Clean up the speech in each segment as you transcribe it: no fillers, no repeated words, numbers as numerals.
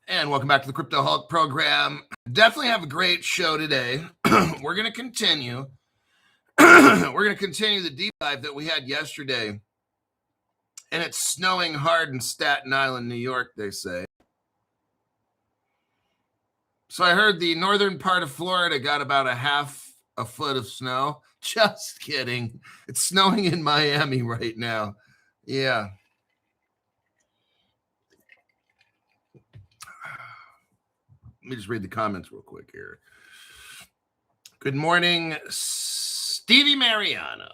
And welcome back to the Crypto Hulk program. Definitely have a great show today. We're going to continue. We're going to continue the deep dive that we had yesterday. And it's snowing hard in Staten Island, New York, they say. So I heard the northern part of Florida got about half a foot of snow. Just kidding. It's snowing in Miami right now. Yeah. Let me just read the comments real quick here. Good morning, Stevie Mariano.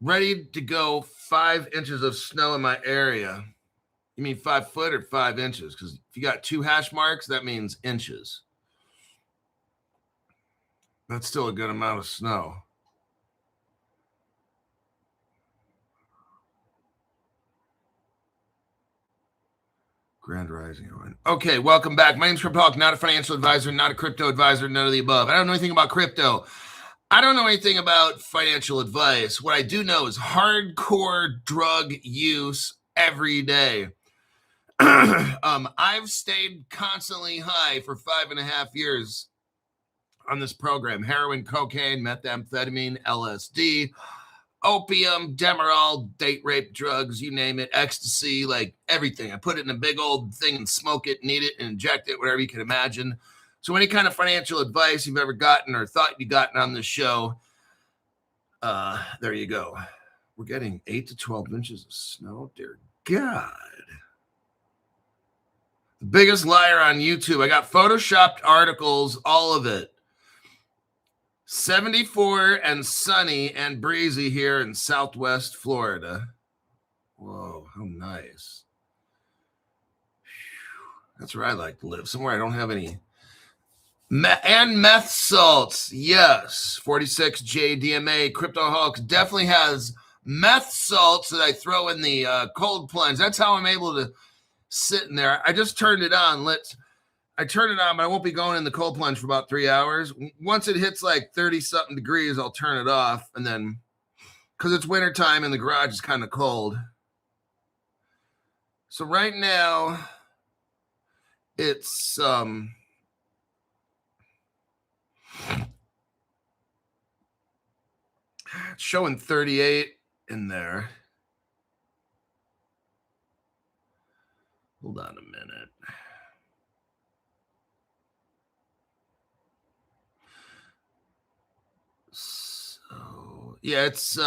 Ready to go 5 inches of snow in my area. You mean 5 foot or 5 inches? Because if you got 2 hash marks, that means inches. That's still a good amount of snow. Grand Rising. Okay, welcome back. My name's Crypto Hulk, not a financial advisor, not a crypto advisor, none of the above. I don't know anything about crypto. I don't know anything about financial advice. What I do know is hardcore drug use every day. I've stayed constantly high for 5.5 years on this program. Heroin, cocaine, methamphetamine, LSD, opium, Demerol, date rape drugs, you name it, ecstasy, like everything. I put it in a big old thing and smoke it, knead it, and inject it, whatever you can imagine. So any kind of financial advice you've ever gotten or thought you'd gotten on this show, there you go. We're getting 8 to 12 inches of snow. Dear God. The biggest liar on YouTube. I got photoshopped articles, all of it. 74 and sunny and breezy here in Southwest Florida. Whoa, how nice. That's where I like to live. Somewhere I don't have any. And meth salts. Yes. 46 JDMA. Crypto Hulk definitely has meth salts that I throw in the cold plunge. That's how I'm able to sit in there. I just turned it on. I turn it on, but I won't be going in the cold plunge for about 3 hours. Once it hits like 30-something degrees, I'll turn it off. And then, because it's wintertime and the garage is kind of cold. So right now, it's showing 38 in there. Hold on a minute. So, yeah, it's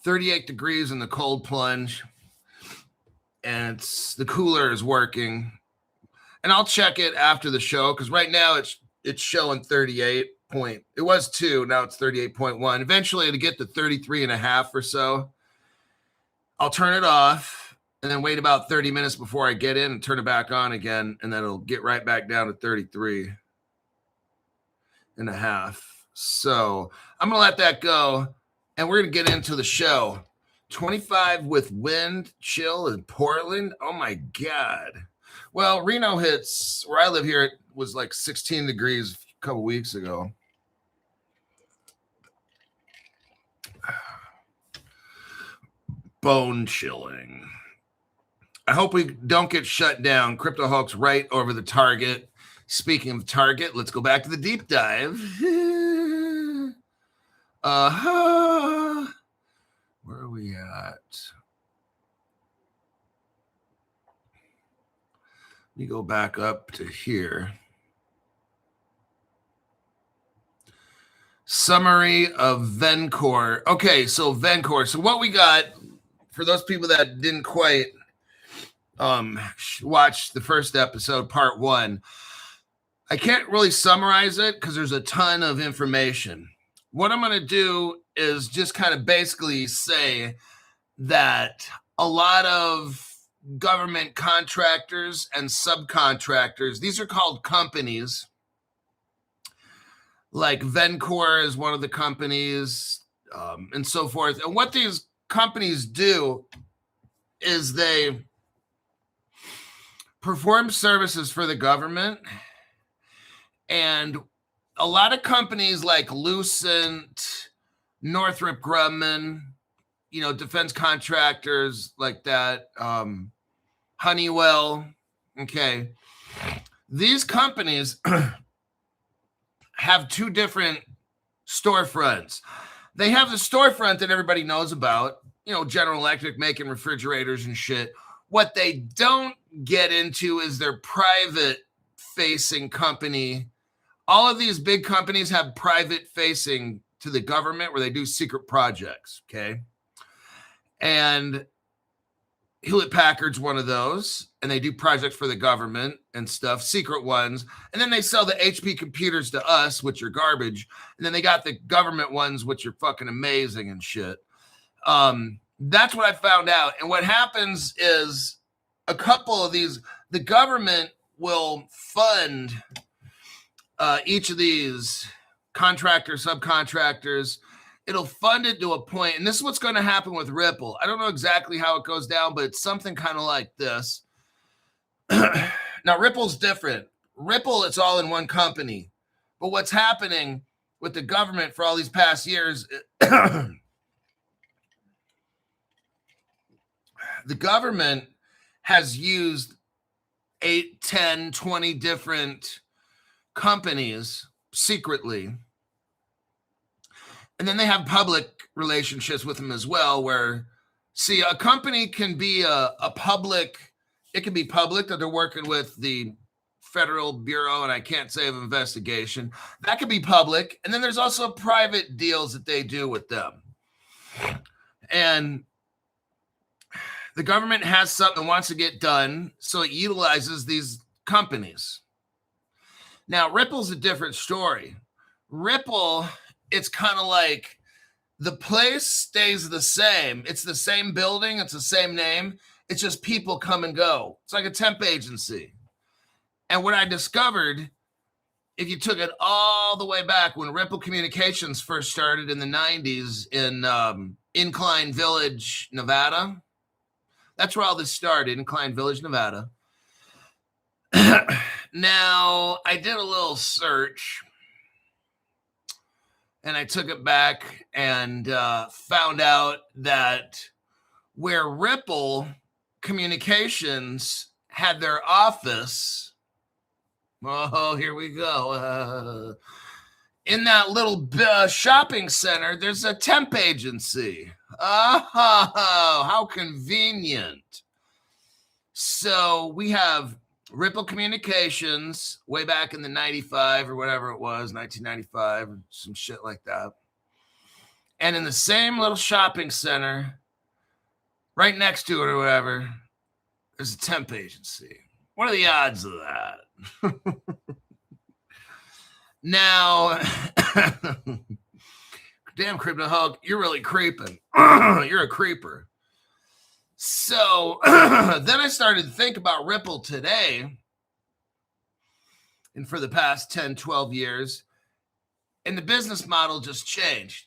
38 degrees in the cold plunge. And the cooler is working. And I'll check it after the show because right now it's showing 38 point. It was 2, now it's 38.1. Eventually it'll get to 33.5 or so. I'll turn it off and then wait about 30 minutes before I get in and turn it back on again, and then it'll get right back down to 33.5. So I'm gonna let that go, and we're gonna get into the show. 25 with wind chill in Portland. Oh my God. Well, Reno hits where I live here. It was like 16 degrees a couple weeks ago. Bone chilling. I hope we don't get shut down. Crypto Hulk's right over the target. Speaking of target, let's go back to the deep dive. Where are we at? Let me go back up to here. Summary of Vencor. Okay, so Vencor. So what we got, for those people that didn't quite watch the first episode, part 1, I can't really summarize it because there's a ton of information. What I'm going to do is just kind of basically say that a lot of government contractors and subcontractors, these are called companies. Like Vencor is one of the companies, and so forth. And what these companies do is they perform services for the government. And a lot of companies like Lucent, Northrop Grumman, defense contractors like that, Honeywell. Okay. These companies have two different storefronts. They have the storefront that everybody knows about, General Electric making refrigerators and shit. What they don't get into is their private facing company. All of these big companies have private facing to the government where they do secret projects. Okay. And Hewlett Packard's one of those, and they do projects for the government and stuff, secret ones. And then they sell the HP computers to us, which are garbage. And then they got the government ones, which are fucking amazing and shit. That's what I found out. And what happens is a couple of these, the government will fund each of these contractors, subcontractors. It'll fund it to a point, and this is what's going to happen with Ripple. I don't know exactly how it goes down, but it's something kind of like this. Now, Ripple's different. Ripple, it's all in one company. But what's happening with the government for all these past years, the government has used 8, 10, 20 different companies secretly. And then they have public relationships with them as well, where, see, a company can be a public, it can be public that they're working with the Federal Bureau, and I can't say of investigation. That could be public. And then there's also private deals that they do with them. And the government has something that wants to get done, so it utilizes these companies. Now, Ripple's a different story. Ripple, it's kind of like the place stays the same. It's the same building. It's the same name. It's just people come and go. It's like a temp agency. And what I discovered, if you took it all the way back when Ripple Communications first started in the 90s in Incline Village, Nevada, that's where all this started, Incline Village, Nevada. Now, I did a little search. And I took it back and found out that where Ripple Communications had their office, oh, here we go. In that little shopping center, there's a temp agency. Oh, how convenient. So we have Ripple Communications way back in the 95 or whatever it was, 1995 or some shit like that. And in the same little shopping center, right next to it or whatever, there's a temp agency. What are the odds of that? Now, damn Crypto Hulk, you're really creeping. You're a creeper. So then I started to think about Ripple today and for the past 10, 12 years, and the business model just changed.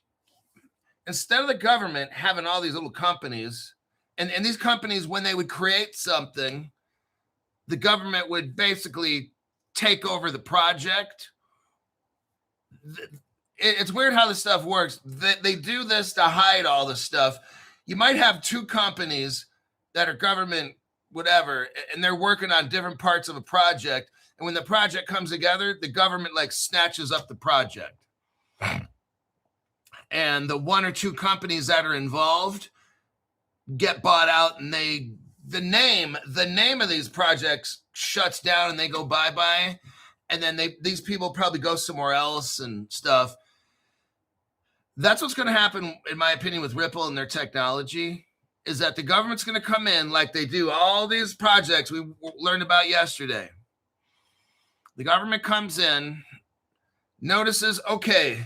Instead of the government having all these little companies, and these companies, when they would create something, the government would basically take over the project. It's weird how this stuff works. They do this to hide all this stuff. You might have two companies that are government, whatever, and they're working on different parts of a project. And when the project comes together, the government snatches up the project. And the one or two companies that are involved get bought out, and the name of these projects shuts down and they go bye-bye. And then these people probably go somewhere else and stuff. That's what's going to happen, in my opinion, with Ripple and their technology, is that the government's going to come in like they do all these projects we learned about yesterday. The government comes in, notices, okay,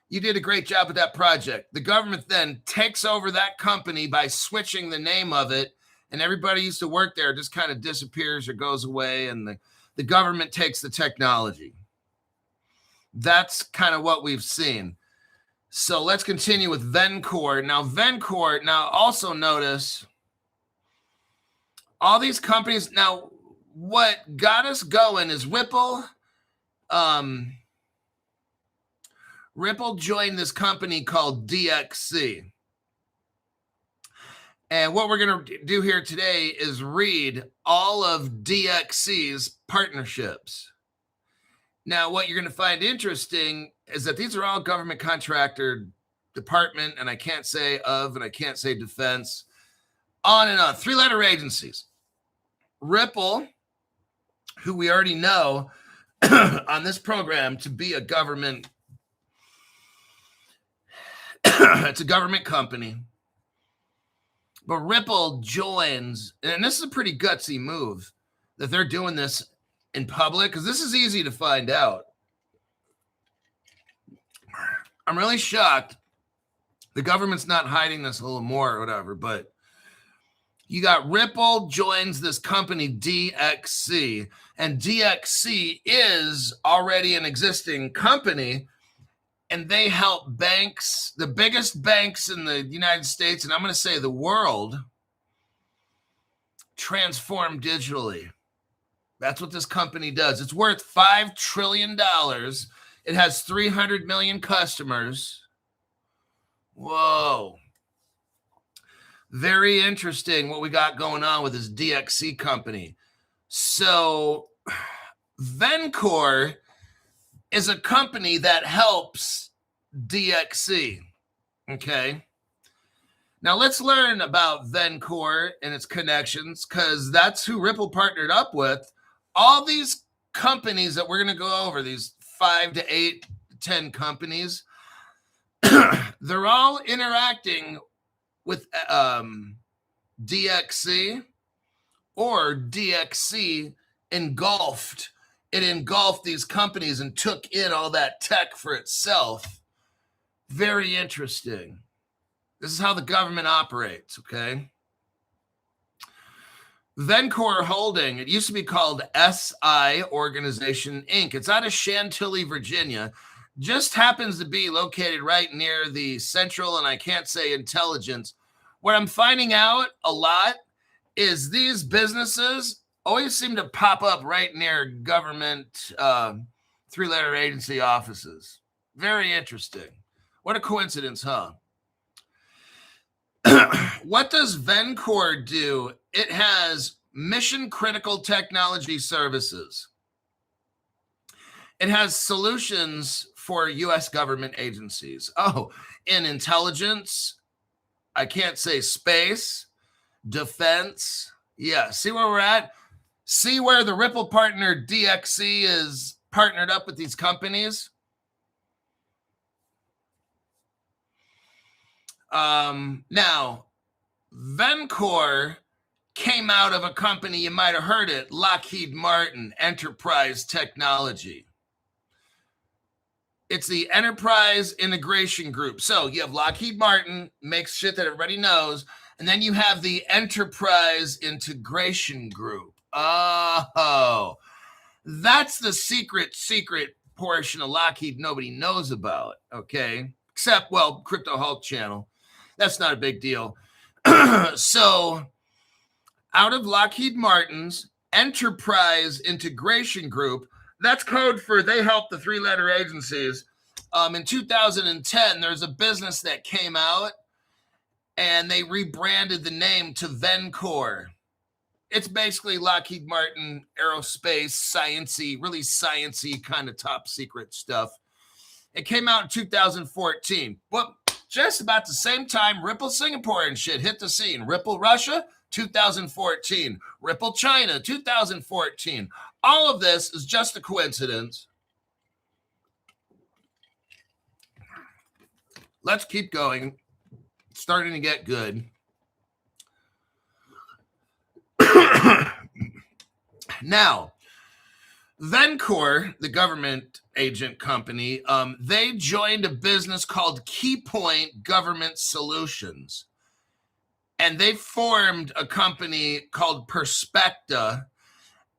you did a great job with that project. The government then takes over that company by switching the name of it, and everybody used to work there just kind of disappears or goes away, and the government takes the technology. That's kind of what we've seen. So let's continue with Vencor. Now also notice all these companies. Now, what got us going is Ripple. Ripple joined this company called DXC. And what we're going to do here today is read all of DXC's partnerships. Now, what you're going to find interesting is that these are all government contractor department, and I can't say of, and I can't say defense, on and on. 3-letter agencies. Ripple, who we already know on this program to be a government, it's a government company. But Ripple joins, and this is a pretty gutsy move that they're doing this in public, because this is easy to find out. I'm really shocked the government's not hiding this a little more or whatever, but you got Ripple joins this company DXC, and DXC is already an existing company, and they help banks, the biggest banks in the United States, and I'm going to say the world, transform digitally. That's what this company does. It's worth $5 trillion. It has 300 million customers. Whoa. Very interesting what we got going on with this DXC company. So Vencor is a company that helps DXC. Okay. Now let's learn about Vencor and its connections, because that's who Ripple partnered up with. All these companies that we're going to go over, these 5 to 8 to 10 companies, they're all interacting with DXC, or DXC engulfed. It engulfed these companies and took in all that tech for itself. Very interesting. This is how the government operates, okay? Vencor Holding, it used to be called SI Organization, Inc. It's out of Chantilly, Virginia. Just happens to be located right near the Central, and I can't say intelligence. What I'm finding out a lot is these businesses always seem to pop up right near government 3-letter agency offices. Very interesting. What a coincidence, huh? What does Vencor do? It has mission critical technology services. It has solutions for U.S. government agencies. Oh, in intelligence, I can't say space, defense. Yeah, see where we're at? See where the Ripple partner DXC is partnered up with these companies? Now, Vencor came out of a company, you might have heard it, Lockheed Martin Enterprise Technology. It's the Enterprise Integration Group. So you have Lockheed Martin, makes shit that everybody knows, and then you have the Enterprise Integration Group. Oh, that's the secret portion of Lockheed nobody knows about, okay? Except, well, Crypto Hulk channel. That's not a big deal. So out of Lockheed Martin's Enterprise Integration Group, that's code for they help the 3-letter agencies. In 2010, there's a business that came out and they rebranded the name to Vencor. It's basically Lockheed Martin aerospace, sciencey, really sciencey kind of top secret stuff. It came out in 2014. But just about the same time, Ripple Singapore and shit hit the scene. Ripple Russia, 2014. Ripple China, 2014. All of this is just a coincidence. Let's keep going. It's starting to get good. Now, Vencor, the government agent company, they joined a business called Keypoint Government Solutions. And they formed a company called Perspecta.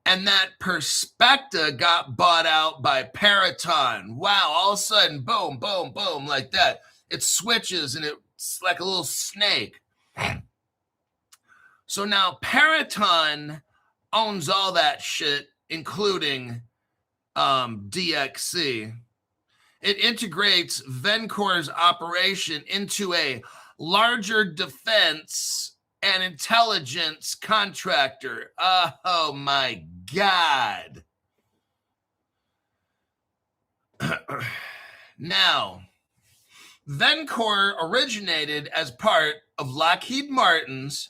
And that Perspecta got bought out by Peraton. Wow, all of a sudden, boom, boom, boom, like that. It switches and it's like a little snake. So now Peraton owns all that shit, including DXC. It integrates Vencor's operation into a larger defense and intelligence contractor. Oh my God. Now, Vencor originated as part of Lockheed Martin's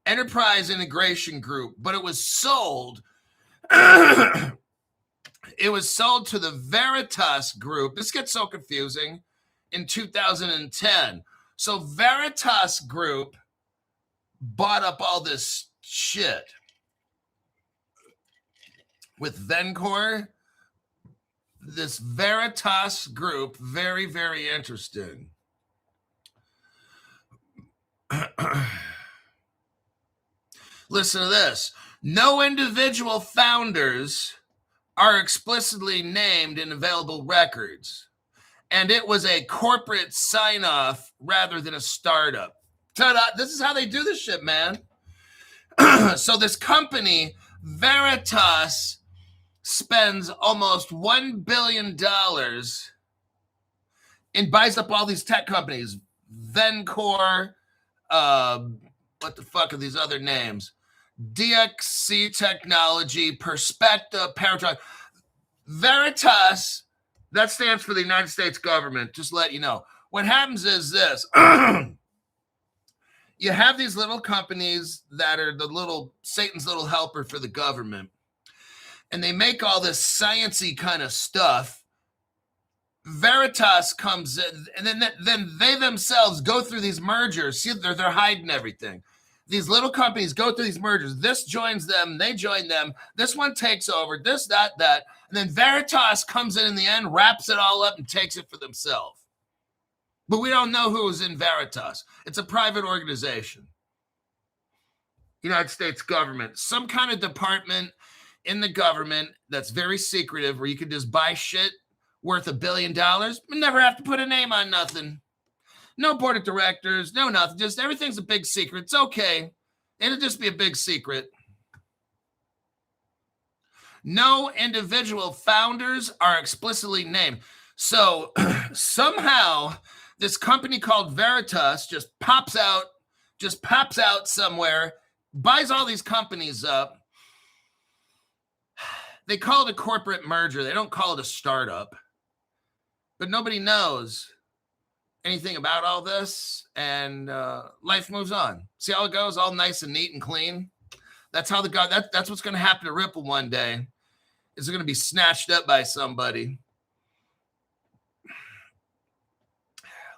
Enterprise Integration Group, but it was sold. It was sold to the Veritas Group. This gets so confusing. In 2010. So Veritas Group bought up all this shit with Vencor. This Veritas Group, very, very interesting. Listen to this. No individual founders are explicitly named in available records, and it was a corporate sign-off rather than a startup. Ta-da! This is how they do this shit, man. So this company, Veritas, spends almost $1 billion and buys up all these tech companies. Vencor, what the fuck are these other names? DXC Technology, Perspective, Paratron. Veritas, that stands for the United States government, just to let you know. What happens is this. You have these little companies that are the little Satan's little helper for the government. And they make all this sciencey kind of stuff. Veritas comes in, and then they themselves go through these mergers. See, they're hiding everything. These little companies go through these mergers. This joins them. They join them. This one takes over. This, that. And then Veritas comes in the end, wraps it all up, and takes it for themselves. But we don't know who is in Veritas. It's a private organization. United States government. Some kind of department in the government that's very secretive where you can just buy shit worth $1 billion and never have to put a name on nothing. No board of directors, no nothing. Just everything's a big secret. It's okay. It'll just be a big secret. No individual founders are explicitly named. So somehow this company called Veritas just pops out somewhere, buys all these companies up. They call it a corporate merger. They don't call it a startup. But nobody knows anything about all this, and life moves on. See how it goes? All nice and neat and clean. That's how that's what's going to happen to Ripple one day. Is going to be snatched up by somebody.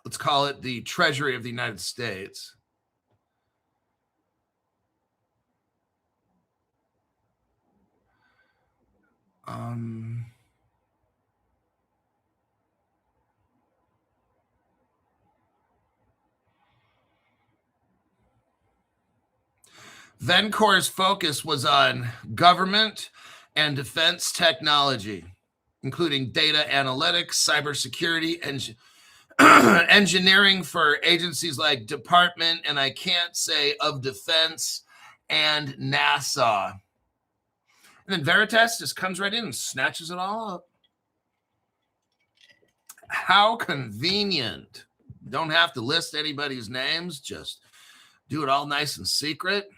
Let's call it the Treasury of the United States. Vencor's focus was on government and defense technology, including data analytics, cybersecurity, and engineering for agencies like Department, and I can't say, of Defense and NASA. And then Veritas just comes right in and snatches it all up. How convenient. Don't have to list anybody's names. Just do it all nice and secret.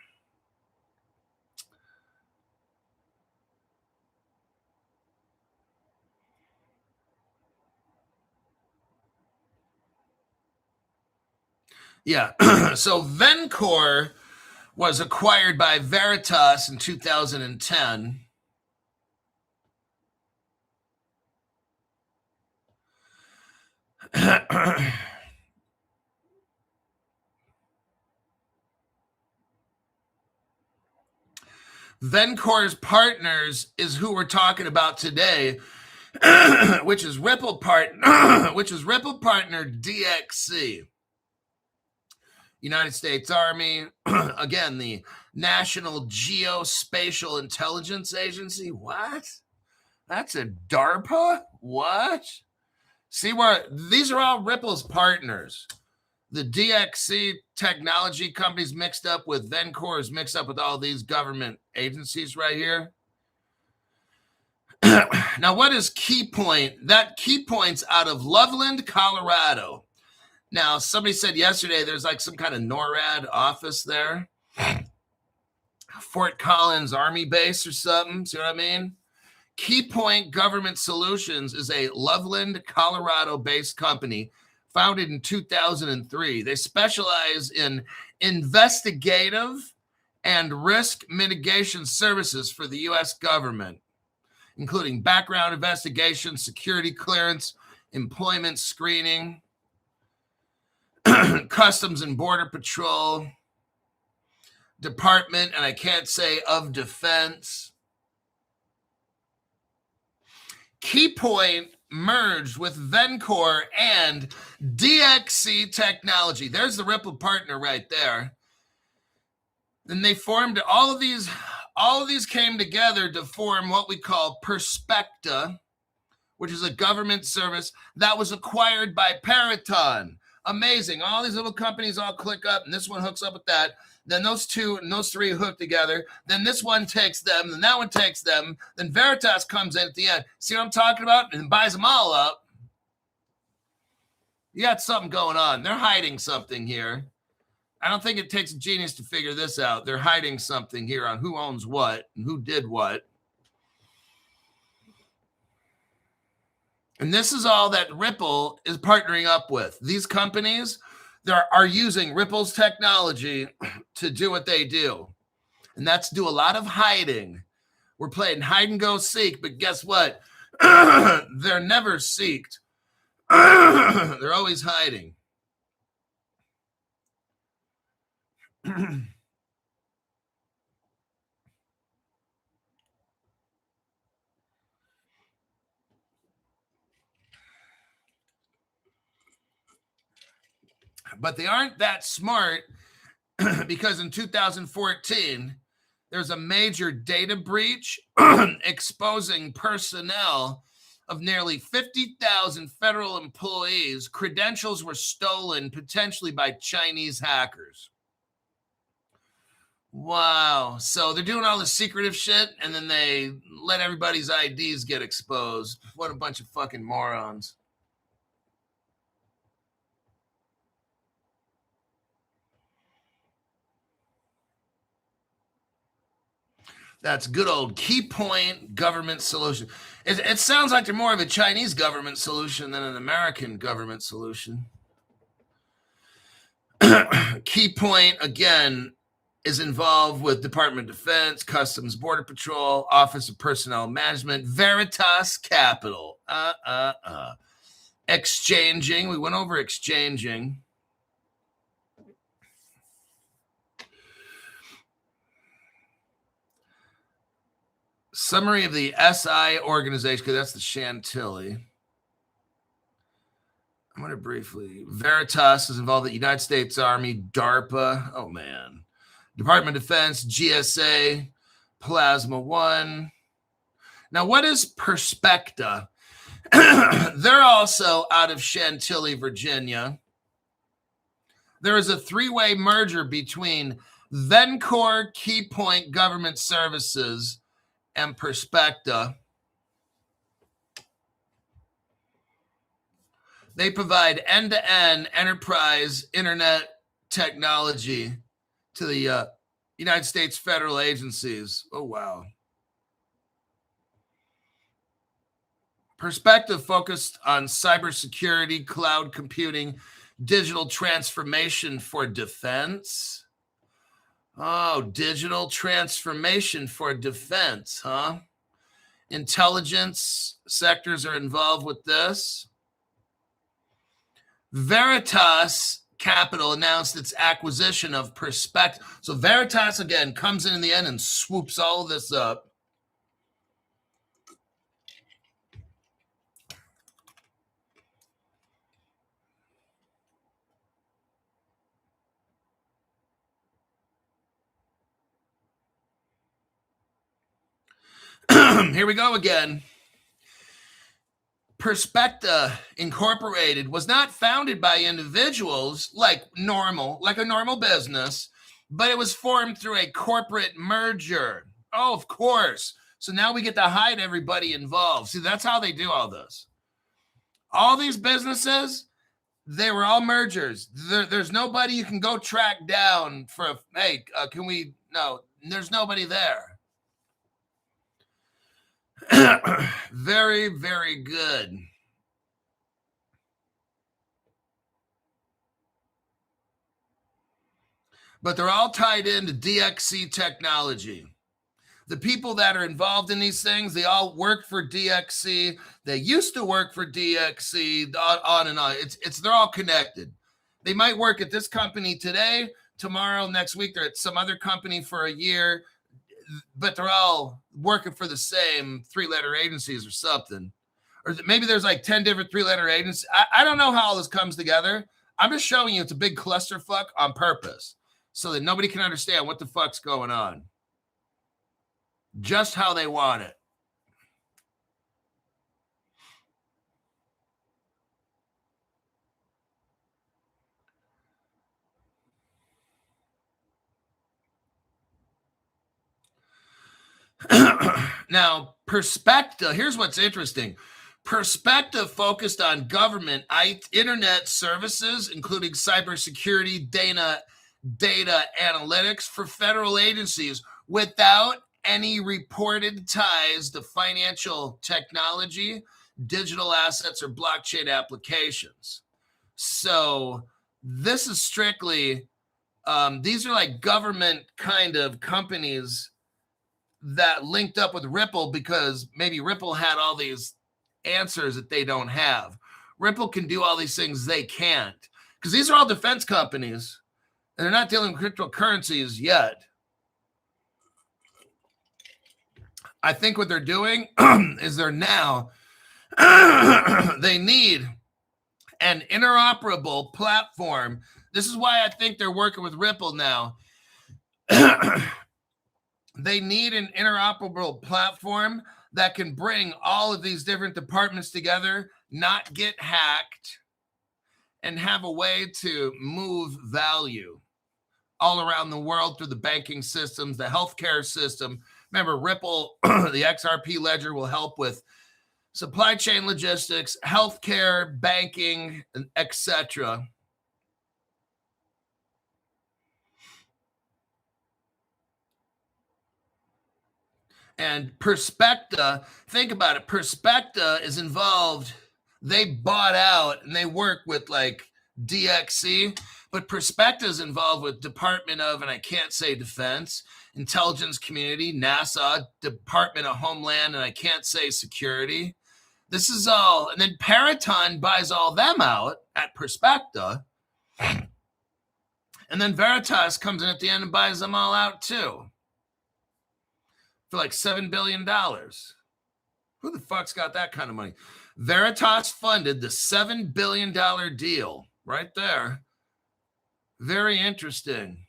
Yeah. So Vencor was acquired by Veritas in 2010. Vencor's partners is who we're talking about today, which is Ripple Partner DXC. United States Army, again, the National Geospatial Intelligence Agency. What? That's a DARPA? What? See where these are all Ripple's partners. The DXC technology companies mixed up with Vencor is mixed up with all these government agencies right here. Now, what is Key Point? That Key Point's out of Loveland, Colorado. Now, somebody said yesterday there's like some kind of NORAD office there. Fort Collins Army Base or something. See what I mean? Key Point Government Solutions is a Loveland, Colorado-based company founded in 2003. They specialize in investigative and risk mitigation services for the U.S. government, including background investigation, security clearance, employment screening, Customs and Border Patrol, Department, and I can't say of Defense. Key Point merged with Vencor and DXC Technology. There's the Ripple partner right there. Then they formed all of these came together to form what we call Perspecta, which is a government service that was acquired by Peraton. Amazing. All these little companies all click up, and this one hooks up with that. Then those two and those three hook together. Then this one takes them, then that one takes them. Then Veritas comes in at the end. See what I'm talking about? And buys them all up. You got something going on. They're hiding something here. I don't think it takes a genius to figure this out. They're hiding something here on who owns what and who did what. And this is all that Ripple is partnering up with. These companies are using Ripple's technology to do what they do. And that's do a lot of hiding. We're playing hide and go seek, but guess what? They're never seeked. They're always hiding. But they aren't that smart because in 2014, there's a major data breach exposing personnel of nearly 50,000 federal employees. Credentials were stolen potentially by Chinese hackers. Wow. So they're doing all the secretive shit and then they let everybody's IDs get exposed. What a bunch of fucking morons. That's good old Key Point government solution. It sounds like they're more of a Chinese government solution than an American government solution. Key Point, again, is involved with Department of Defense, Customs Border Patrol, Office of Personnel Management, Veritas Capital. Exchanging. We went over exchanging. Summary of the SI organization, because that's the Chantilly. I'm going to briefly. Veritas is involved with the United States Army, DARPA. Oh, man. Department of Defense, GSA, Plasma One. Now, what is Perspecta? They're also out of Chantilly, Virginia. There is a three-way merger between Vencor, Key Point Government Services, and Perspecta. They provide end-to-end enterprise internet technology to the United States federal agencies. Oh, wow. Perspective focused on cybersecurity, cloud computing, digital transformation for defense. Oh, digital transformation for defense, huh? Intelligence sectors are involved with this. Veritas Capital announced its acquisition of Perspecta. So Veritas, again, comes in the end and swoops all of this up. Here we go again. Perspecta Incorporated was not founded by individuals like a normal business, but it was formed through a corporate merger. Oh, of course. So now we get to hide everybody involved. See, that's how they do all this. All these businesses, They were all mergers. There's nobody you can go track down for, hey, can we? No, there's nobody there. Very, very good. But they're all tied into DXC technology. The people that are involved in these things, they all work for DXC. They used to work for DXC, on and on. They're all connected. They might work at this company today, tomorrow, next week, they're at some other company for a year, but they're all working for the same 3-letter agencies or something. Or maybe there's like 10 different 3-letter agencies. I don't know how all this comes together. I'm just showing you it's a big clusterfuck on purpose so that nobody can understand what the fuck's going on. Just how they want it. Now, Perspective, here's what's interesting. Perspective focused on government internet services, including cybersecurity, data analytics for federal agencies without any reported ties to financial technology, digital assets, or blockchain applications. So this is strictly, these are like government kind of companies that linked up with Ripple because maybe Ripple had all these answers that they don't have. Ripple can do all these things they can't, because these are all defense companies and they're not dealing with cryptocurrencies yet. I think what they're doing is they're now they need an interoperable platform. This is why I think they're working with Ripple now. They need an interoperable platform that can bring all of these different departments together, not get hacked, and have a way to move value all around the world through the banking systems, the healthcare system. Remember, Ripple, the XRP ledger, will help with supply chain logistics, healthcare, banking, etc. And Perspecta, think about it. Perspecta is involved. They bought out and they work with like DXC, but Perspecta is involved with Department of, and I can't say defense, intelligence community, NASA, Department of Homeland, and I can't say security. This is all, and then Peraton buys all them out at Perspecta. And then Veritas comes in at the end and buys them all out too. For like $7 billion. Who the fuck's got that kind of money? Veritas funded the $7 billion deal right there. Very interesting.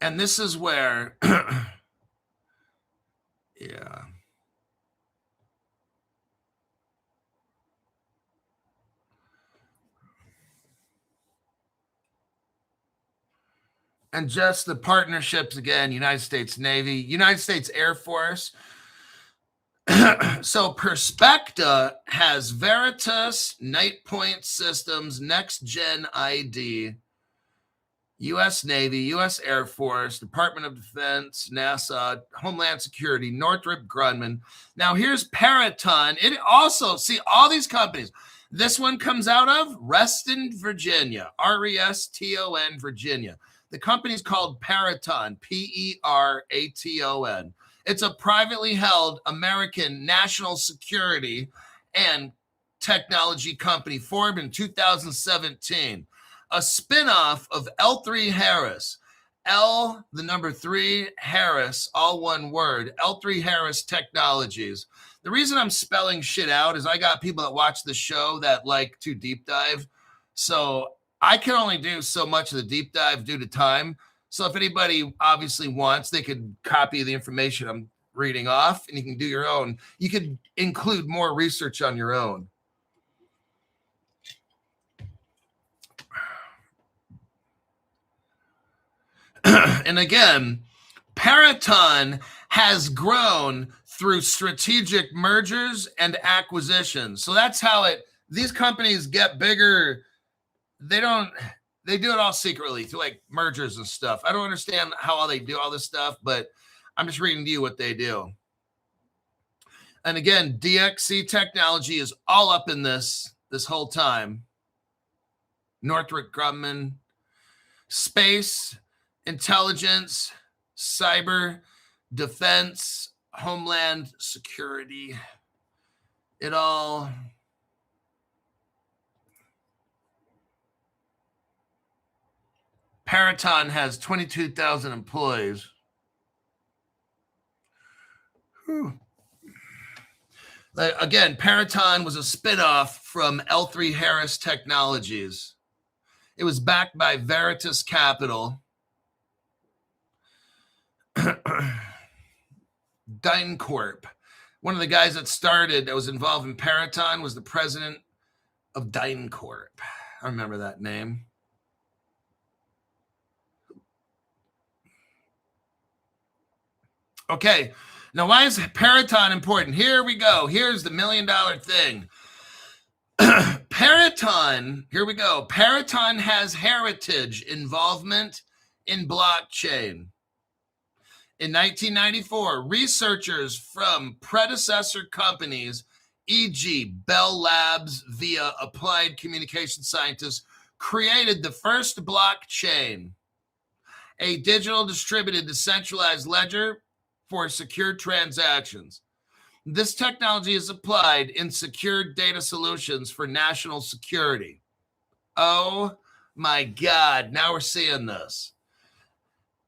And this is where, yeah. And just the partnerships again, United States Navy, United States Air Force. So Perspecta has Veritas, Nightpoint Systems, Next Gen ID, U.S. Navy, U.S. Air Force, Department of Defense, NASA, Homeland Security, Northrop Grumman. Now here's Peraton. It also, see, all these companies. This one comes out of Reston, Virginia, Reston, Virginia. The company's called Peraton, Peraton. It's a privately held American national security and technology company formed in 2017, a spinoff of L3 Harris. L, the number 3, Harris, all one word, L3 Harris Technologies. The reason I'm spelling shit out is I got people that watch the show that like to deep dive. So I can only do so much of the deep dive due to time. So if anybody obviously wants, they could copy the information I'm reading off and you can do your own. You could include more research on your own. And again, Peraton has grown through strategic mergers and acquisitions. So that's how these companies get bigger. They do it all secretly through like mergers and stuff. I don't understand how all they do all this stuff, but I'm just reading to you what they do. And again, DXC technology is all up in this whole time. Northrop Grumman, space, intelligence, cyber, defense, homeland security. It all. Peraton has 22,000 employees. Whew. Again, Peraton was a spinoff from L3Harris Technologies. It was backed by Veritas Capital. DynCorp. One of the guys that was involved in Peraton, was the president of DynCorp. I remember that name. Okay, now why is Peraton important? Here we go. Here's the $1 million thing. Peraton, here we go. Peraton has heritage involvement in blockchain. In 1994, researchers from predecessor companies, e.g. Bell Labs via Applied Communication Scientists, created the first blockchain, a digital distributed decentralized ledger for secure transactions. This technology is applied in secured data solutions for national security. Oh my God, now we're seeing this.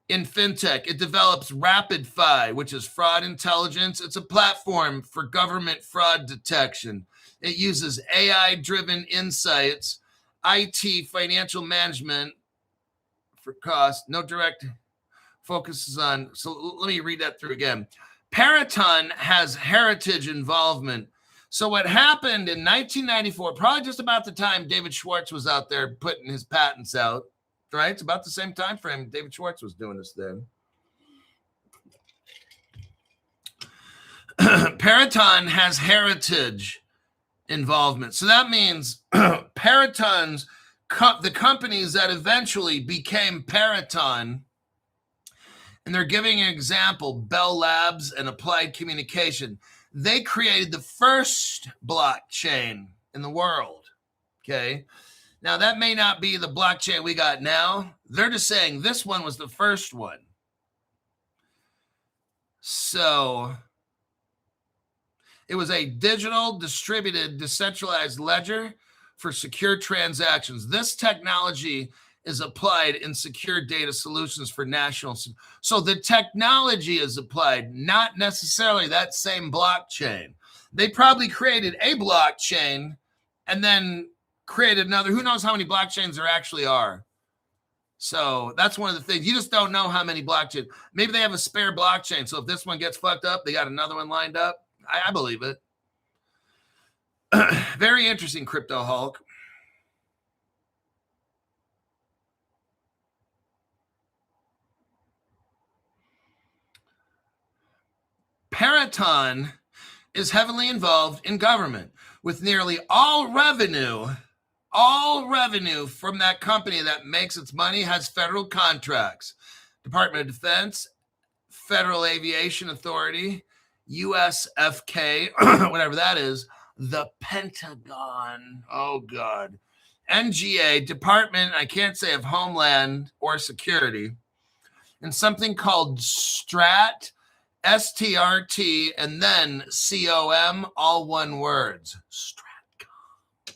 In fintech, it develops RapidFi, which is fraud intelligence. It's a platform for government fraud detection. It uses AI-driven insights, IT, financial management for cost, no direct focuses on. So let me read that through again. Peraton has heritage involvement. So what happened in 1994, probably just about the time David Schwartz was out there putting his patents out, right? It's about the same time frame David Schwartz was doing this then. Peraton has heritage involvement. So that means Peraton's, the companies that eventually became Peraton, and they're giving an example, Bell Labs and Applied Communication. They created the first blockchain in the world, okay? Now, that may not be the blockchain we got now. They're just saying this one was the first one. So it was a digital, distributed, decentralized ledger for secure transactions. This technology is applied in secure data solutions for national. So the technology is applied, not necessarily that same blockchain. They probably created a blockchain and then created another. Who knows how many blockchains there actually are? So that's one of the things. You just don't know how many blockchains. Maybe they have a spare blockchain. So if this one gets fucked up, they got another one lined up. I believe it. Very interesting, Crypto Hulk. Peraton is heavily involved in government, with nearly all revenue from that company that makes its money has federal contracts. Department of Defense, Federal Aviation Authority, USFK, whatever that is, the Pentagon, oh God, NGA, Department, I can't say of Homeland or Security, and something called STRAT, STRT, and then COM, all one words. Stratcom.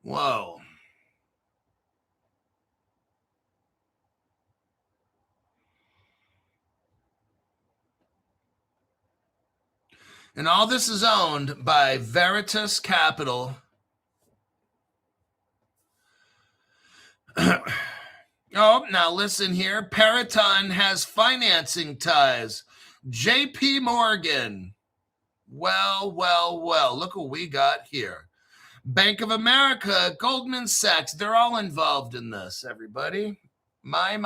Whoa. And all this is owned by Veritas Capital. Oh, now listen here. Peraton has financing ties. JP Morgan. Well. Look what we got here. Bank of America, Goldman Sachs, they're all involved in this, everybody. My.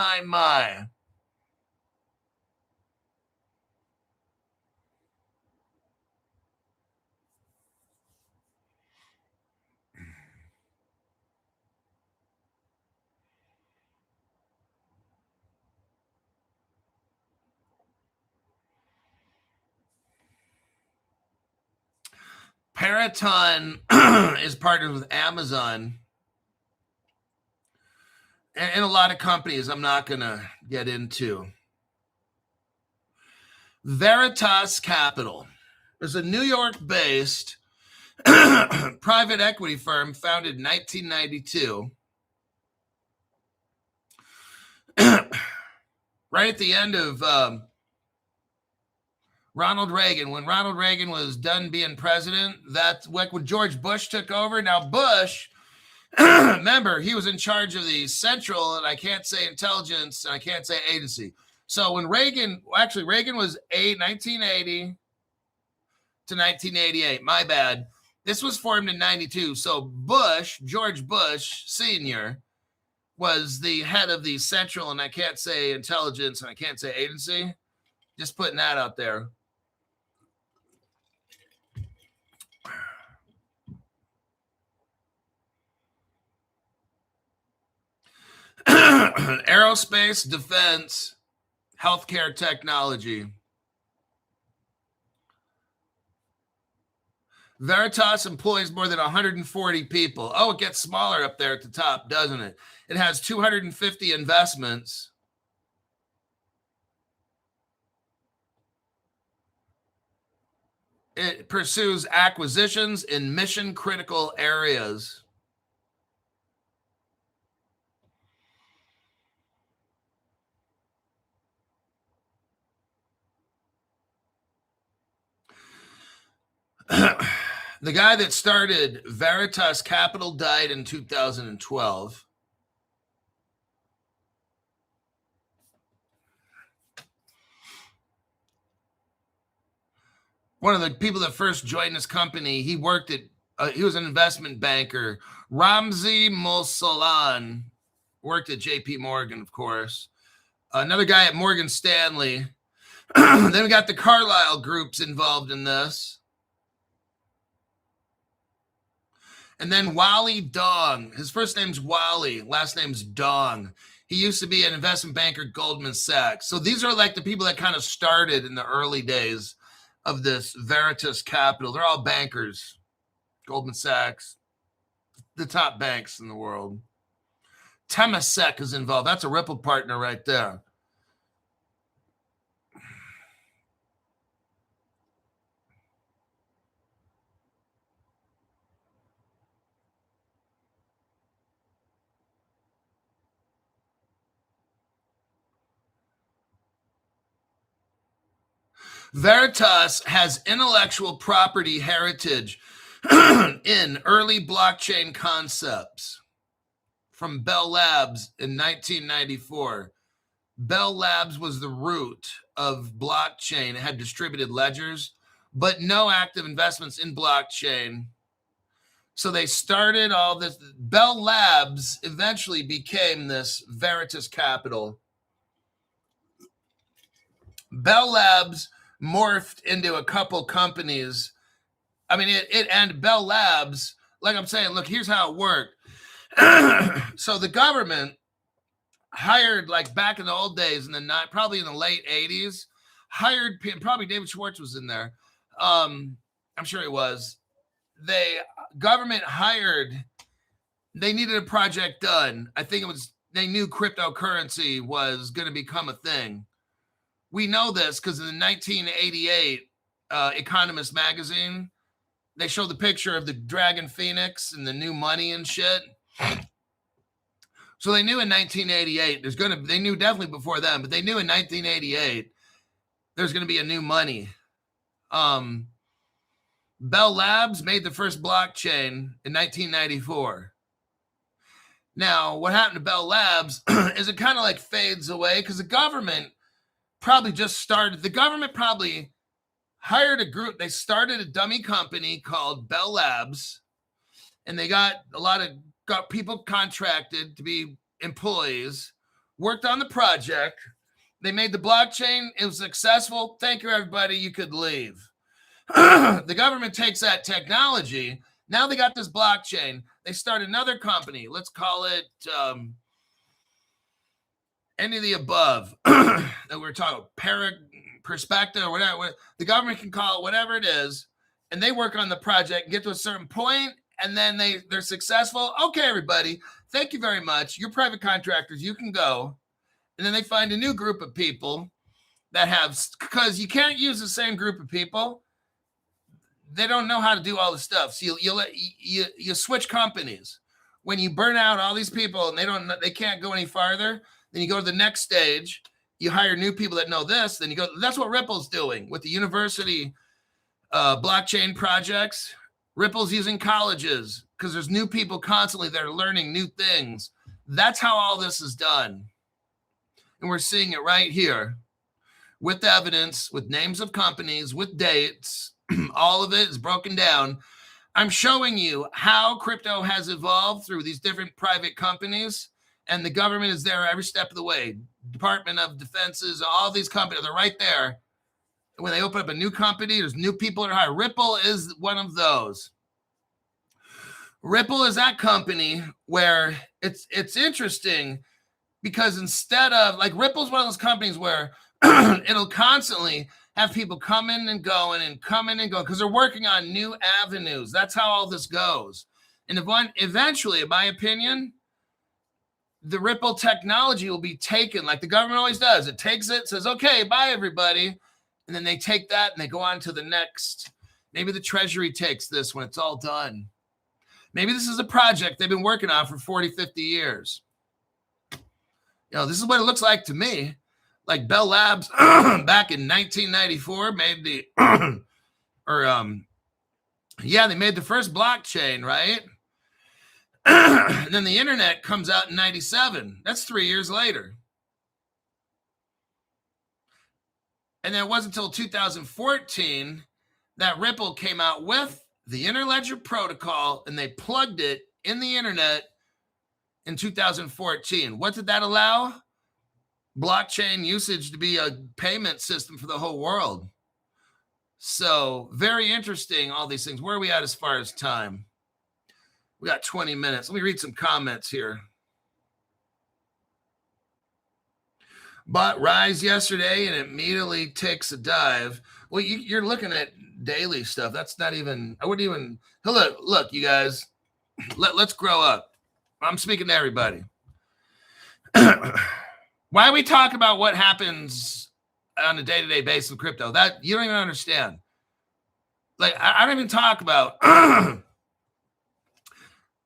Peraton is partnered with Amazon and a lot of companies I'm not going to get into. Veritas Capital is a New York-based private equity firm founded in 1992. Right at the end of Ronald Reagan, when Ronald Reagan was done being president, that's like when George Bush took over. Now Bush, remember, he was in charge of the central, and I can't say intelligence, and I can't say agency. So when Reagan was 1980 to 1988, my bad. This was formed in 92. So Bush, George Bush Sr., was the head of the central, and I can't say intelligence, and I can't say agency. Just putting that out there. Aerospace, defense, healthcare technology. Veritas employs more than 140 people. Oh, it gets smaller up there at the top, doesn't it? It has 250 investments. It pursues acquisitions in mission-critical areas. The guy that started Veritas Capital died in 2012. One of the people that first joined this company, he worked at, he was an investment banker. Ramzi Mosalan worked at JP Morgan, of course. Another guy at Morgan Stanley. Then we got the Carlyle groups involved in this. And then Wally Dong. His first name's Wally, last name's Dong. He used to be an investment banker at Goldman Sachs. So these are like the people that kind of started in the early days of this Veritas Capital. They're all bankers. Goldman Sachs, the top banks in the world. Temasek is involved. That's a Ripple partner right there. Veritas has intellectual property heritage in early blockchain concepts from Bell Labs in 1994. Bell Labs was the root of blockchain. It had distributed ledgers, but no active investments in blockchain. So they started all this. Bell Labs eventually became this Veritas Capital. Bell Labs morphed into a couple companies. I mean, it and Bell Labs, like I'm saying, look, here's how it worked. So the government hired, like back in the old days, probably in the late 80s, hired, probably David Schwartz was in there. I'm sure he was. Government hired, they needed a project done. I think they knew cryptocurrency was going to become a thing. We know this because in the 1988 Economist magazine, they showed the picture of the Dragon Phoenix and the new money and shit. So they knew in 1988 they knew definitely before then, but they knew in 1988 there's going to be a new money. Bell Labs made the first blockchain in 1994. Now, what happened to Bell Labs is it kind of like fades away because the government probably just started. The government probably hired a group. They started a dummy company called Bell Labs, and they got people contracted to be employees, worked on the project. They made the blockchain. It was successful. Thank you, everybody. You could leave. The government takes that technology. Now they got this blockchain. They start another company. Let's call it any of the above that we're talking about, perspective or whatever. The government can call it whatever it is. and they work on the project, get to a certain point, and then they're successful. Okay, everybody, thank you very much. You're private contractors. You can go. And then they find a new group of people that have, because you can't use the same group of people. They don't know how to do all the stuff. So you switch companies. When you burn out all these people and they can't go any farther, then you go to the next stage. You hire new people that know this. Then you go. That's what Ripple's doing with the university blockchain projects. Ripple's using colleges because there's new people constantly that are learning new things. That's how all this is done. And we're seeing it right here with evidence, with names of companies, with dates. All of it is broken down. I'm showing you how crypto has evolved through these different private companies, and the government is there every step of the way. Department of Defenses, all these companies are right there. When they open up a new company, there's new people that are hired. Ripple is one of those. Ripple is that company where it's interesting because instead of, like, Ripple's one of those companies where it'll constantly have people coming and going because they're working on new avenues. That's how all this goes. And eventually, in my opinion, the Ripple technology will be taken like the government always does. It takes it, says, okay, bye, everybody. And then they take that and they go on to the next. Maybe the Treasury takes this when it's all done. Maybe this is a project they've been working on for 40, 50 years. You know, this is what it looks like to me. Like Bell Labs back in 1994 made the, they made the first blockchain, right? And then the internet comes out in 97. That's 3 years later. And then it wasn't until 2014 that Ripple came out with the Interledger protocol, and they plugged it in the internet in 2014. What did that allow? Blockchain usage to be a payment system for the whole world. So very interesting, all these things. Where are we at as far as time? We got 20 minutes. Let me read some comments here. Bought Rise yesterday and immediately takes a dive. Well, you're looking at daily stuff. That's not even, I wouldn't even, look, you guys, let's grow up. I'm speaking to everybody. Why we talk about what happens on a day-to-day basis with crypto, that you don't even understand. Like, I don't even talk about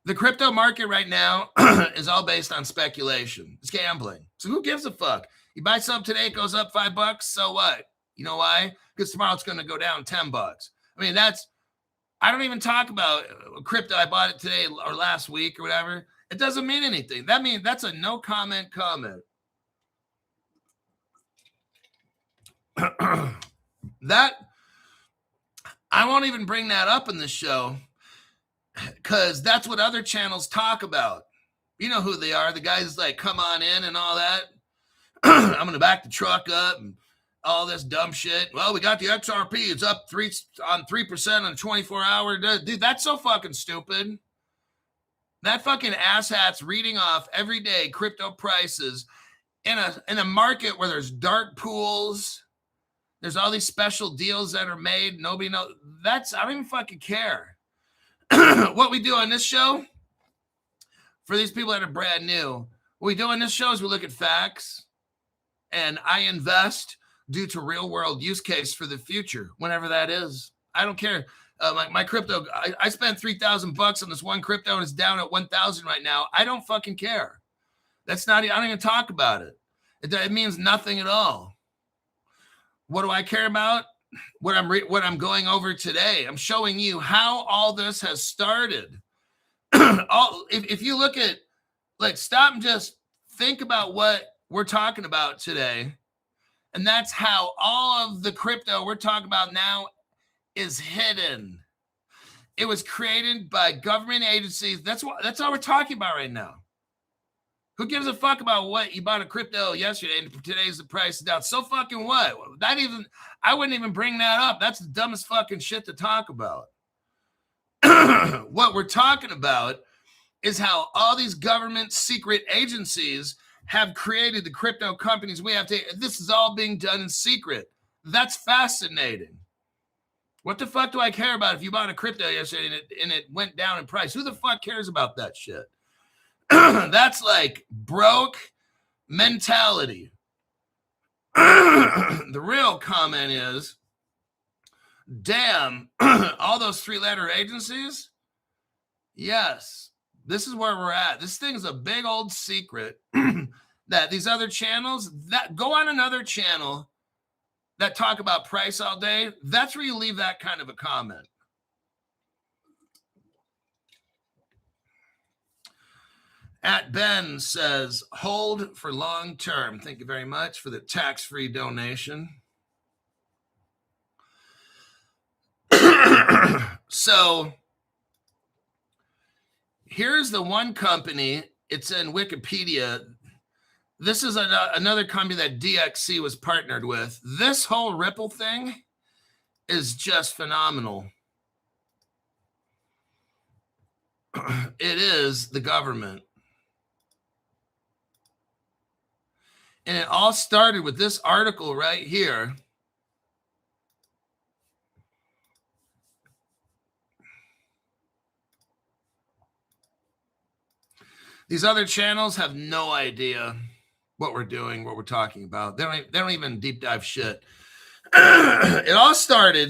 the crypto market right now is all based on speculation. It's gambling. So who gives a fuck? You buy something today, it goes up $5. So what? You know why? Because tomorrow it's going to go down $10. I mean, I don't even talk about crypto. I bought it today or last week or whatever. It doesn't mean anything. That's a no comment comment. That I won't even bring that up in this show because that's what other channels talk about. You know who they are. The guys like come on in and all that. I'm going to back the truck up and all this dumb shit. Well, we got the XRP. It's up 3% on a 24-hour. Dude, that's so fucking stupid. That fucking asshat's reading off every day crypto prices in a market where there's dark pools. There's all these special deals that are made. Nobody knows. I don't even fucking care. What we do on this show, for these people that are brand new, what we do on this show is we look at facts, and I invest due to real world use case for the future, whenever that is. I don't care. My crypto, I spent $3,000 on this one crypto, and it's down at 1,000 right now. I don't fucking care. I don't even talk about it. It means nothing at all. What do I care about? What I'm going over today. I'm showing you how all this has started. If you look at, like, stop and just think about what we're talking about today. And that's how all of the crypto we're talking about now is hidden. It was created by government agencies. That's all we're talking about right now. Who gives a fuck about what you bought a crypto yesterday and today's the price is down? So fucking what? I wouldn't even bring that up. That's the dumbest fucking shit to talk about. What we're talking about is how all these government secret agencies have created the crypto companies we have to. This is all being done in secret. That's fascinating. What the fuck do I care about if you bought a crypto yesterday and it went down in price? Who the fuck cares about that shit? That's like broke mentality. The real comment is, damn, all those 3-letter agencies? Yes, this is where we're at. This thing's a big old secret that these other channels, that go on another channel that talk about price all day, that's where you leave that kind of a comment. At Ben says, hold for long term. Thank you very much for the tax-free donation. So here's the one company. It's in Wikipedia. This is another company that DXC was partnered with. This whole Ripple thing is just phenomenal. It is the government. And it all started with this article right here. These other channels have no idea what we're doing, what we're talking about. They don't even deep dive shit. It all started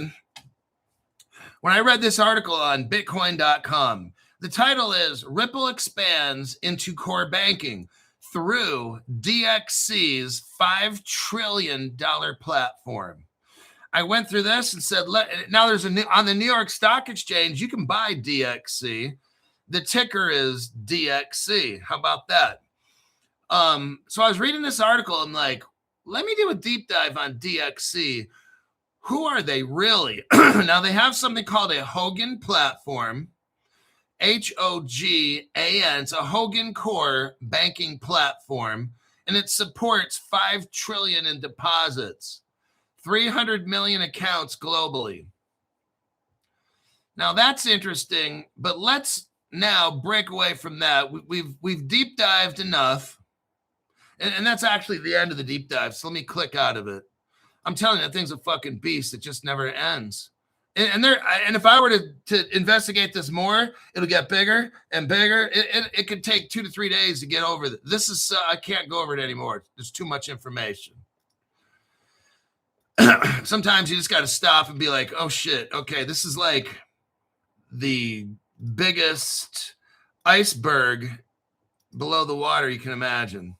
when I read this article on Bitcoin.com. The title is Ripple Expands into Core Banking Through DXC's $5 trillion platform. I went through this and said, now there's on the New York Stock Exchange, you can buy DXC. The ticker is DXC. How about that? So I was reading this article. I'm like, let me do a deep dive on DXC. Who are they really? Now they have something called a Hogan platform, HOGAN. It's a Hogan Core banking platform, and it supports $5 trillion in deposits, 300 million accounts globally. Now that's interesting, but let's now break away from that. We've deep dived enough. And that's actually the end of the deep dive. So let me click out of it. I'm telling you, that thing's a fucking beast. It just never ends. And if I were to investigate this more, it'll get bigger and bigger. It could take 2 to 3 days to get over this. I can't go over it anymore. There's too much information. Sometimes you just got to stop and be like, oh shit, okay, this is like the biggest iceberg below the water you can imagine.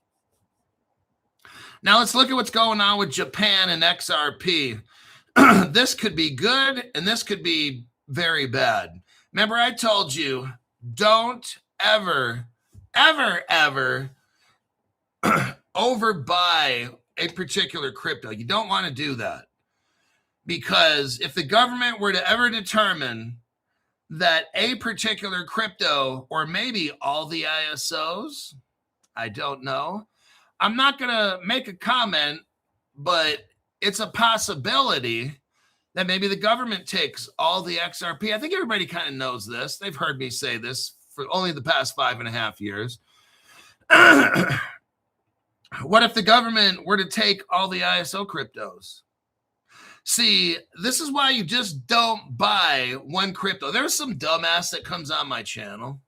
Now let's look at what's going on with Japan and XRP. This could be good and this could be very bad. Remember, I told you, don't ever overbuy a particular crypto. You don't want to do that. Because if the government were to ever determine that a particular crypto, or maybe all the ISOs, I don't know, I'm not going to make a comment, but it's a possibility that maybe the government takes all the XRP. I think everybody kind of knows this. They've heard me say this for only the past 5.5 years. What if the government were to take all the ISO cryptos? See, this is why you just don't buy one crypto. There's some dumbass that comes on my channel.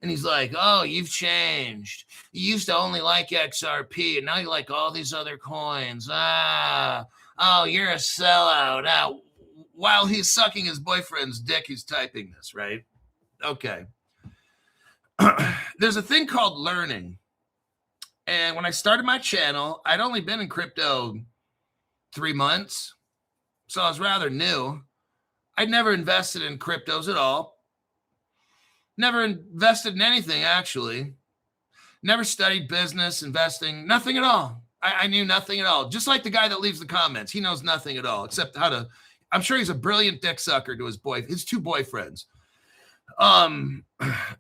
And he's like, oh, you've changed. You used to only like XRP, and now you like all these other coins. Oh, you're a sellout. While he's sucking his boyfriend's dick, he's typing this, right? Okay. There's a thing called learning. And when I started my channel, I'd only been in crypto 3 months. So I was rather new. I'd never invested in cryptos at all. Never invested in anything, actually. Never studied business, investing, nothing at all. I knew nothing at all. Just like the guy that leaves the comments. He knows nothing at all, except how to, I'm sure he's a brilliant dick sucker to his 2 boyfriends.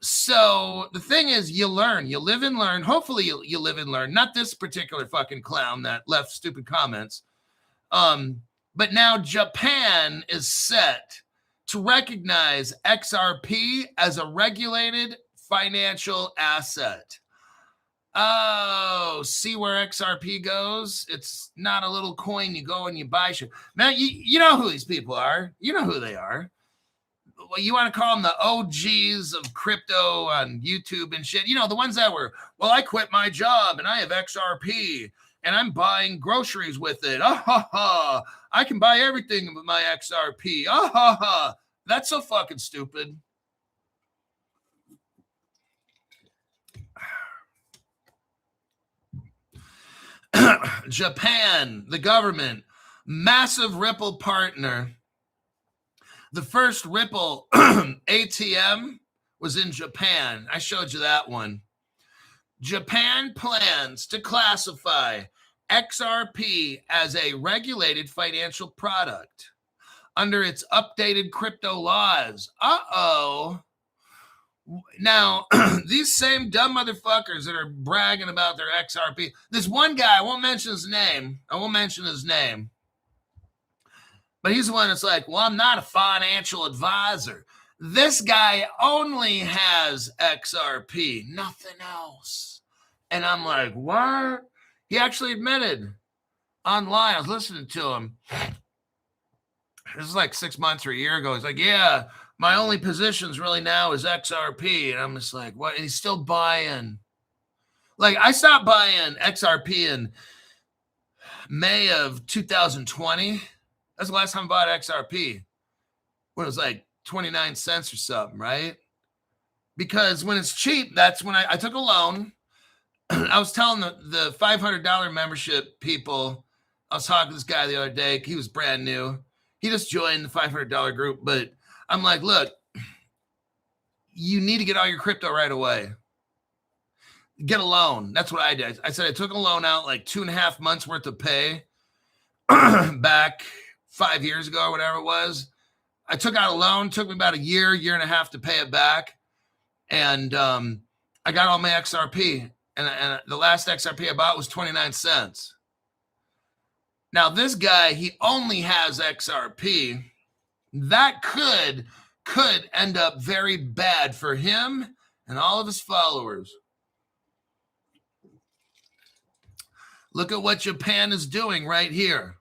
So the thing is, you learn, you live and learn. Hopefully you live and learn. Not this particular fucking clown that left stupid comments. But now Japan is set to recognize XRP as a regulated financial asset. Oh, see where XRP goes? It's not a little coin you go and you buy shit. Man, you know who these people are. You know who they are. Well, you want to call them the OGs of crypto on YouTube and shit. You know, the ones that were, well, I quit my job and I have XRP and I'm buying groceries with it. Ah, ha, ha. I can buy everything with my XRP. Ah, ha, ha. That's so fucking stupid. Japan, the government, massive Ripple partner. The first Ripple ATM was in Japan. I showed you that one. Japan plans to classify XRP as a regulated financial product under its updated crypto laws. Uh-oh. Now, these same dumb motherfuckers that are bragging about their XRP, this one guy, I won't mention his name, but he's the one that's like, well, I'm not a financial advisor. This guy only has XRP, nothing else. And I'm like, what? He actually admitted online, I was listening to him. This is like 6 months or a year ago. He's like, yeah, my only positions really now is XRP. And I'm just like, what? And he's still buying. Like, I stopped buying XRP in May of 2020. That's the last time I bought XRP. When it was like 29 cents or something, right? Because when it's cheap, that's when I took a loan. I was telling the $500 membership people, I was talking to this guy the other day. He was brand new. He just joined the $500 group, but I'm like, look, you need to get all your crypto right away. Get a loan. That's what I did. I said I took a loan out like 2.5 months worth of pay back 5 years ago or whatever it was. I took out a loan. Took me about a year and a half to pay it back. And I got all my XRP. And the last XRP I bought was 29 cents. Now, this guy, he only has XRP. That could end up very bad for him and all of his followers. Look at what Japan is doing right here.